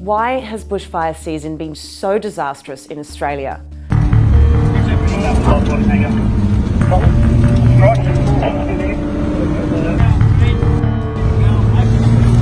Why has bushfire season been so disastrous in Australia?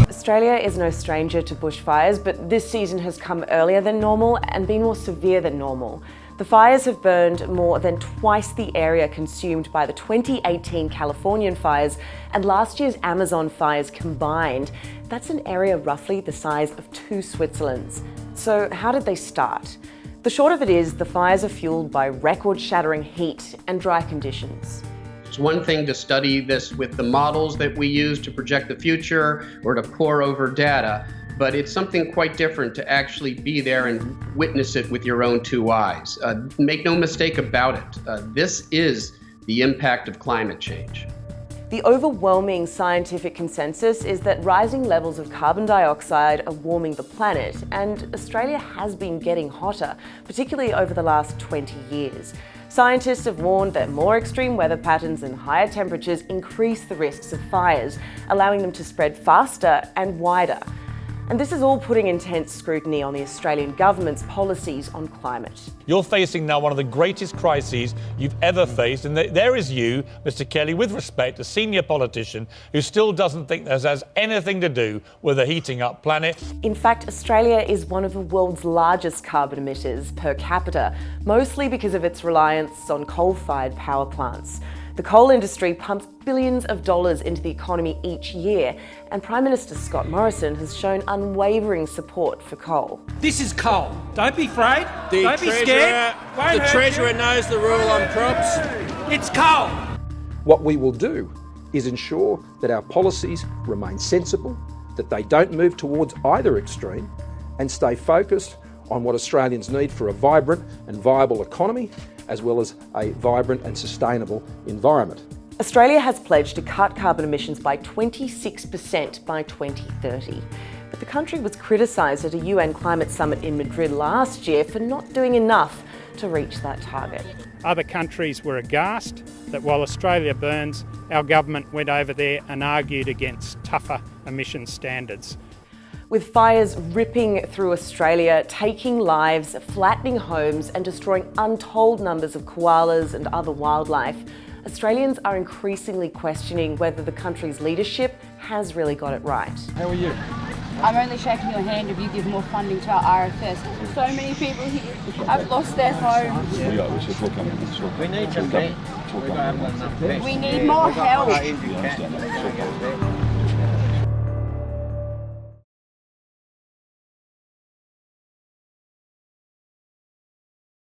Australia is no stranger to bushfires, but this season has come earlier than normal and been more severe than normal. The fires have burned more than twice the area consumed by the 2018 Californian fires and last year's Amazon fires combined. That's an area roughly the size of 2 Switzerlands. So how did they start? The short of it is the fires are fueled by record-shattering heat and dry conditions. It's one thing to study this with the models that we use to project the future or to pore over data, but it's something quite different to actually be there and witness it with your own 2 eyes. Make no mistake about it. This is the impact of climate change. The overwhelming scientific consensus is that rising levels of carbon dioxide are warming the planet, and Australia has been getting hotter, particularly over the last 20 years. Scientists have warned that more extreme weather patterns and higher temperatures increase the risks of fires, allowing them to spread faster and wider. And this is all putting intense scrutiny on the Australian government's policies on climate. You're facing now one of the greatest crises you've ever faced, and there is you, Mr. Kelly, with respect, a senior politician who still doesn't think this has anything to do with a heating up planet. In fact, Australia is one of the world's largest carbon emitters per capita, mostly because of its reliance on coal-fired power plants. The coal industry pumps billions of dollars into the economy each year, and Prime Minister Scott Morrison has shown unwavering support for coal. This is coal. Don't be afraid. Don't be scared. The Treasurer knows the rule on crops. It's coal. What we will do is ensure that our policies remain sensible, that they don't move towards either extreme, and stay focused on what Australians need for a vibrant and viable economy, as well as a vibrant and sustainable environment. Australia has pledged to cut carbon emissions by 26% by 2030. But the country was criticised at a UN climate summit in Madrid last year for not doing enough to reach that target. Other countries were aghast that while Australia burns, our government went over there and argued against tougher emissions standards. With fires ripping through Australia, taking lives, flattening homes and destroying untold numbers of koalas and other wildlife, Australians are increasingly questioning whether the country's leadership has really got it right. How are you? I'm only shaking your hand if you give more funding to our RFS. So many people here have lost their homes. We need some help. We need more help.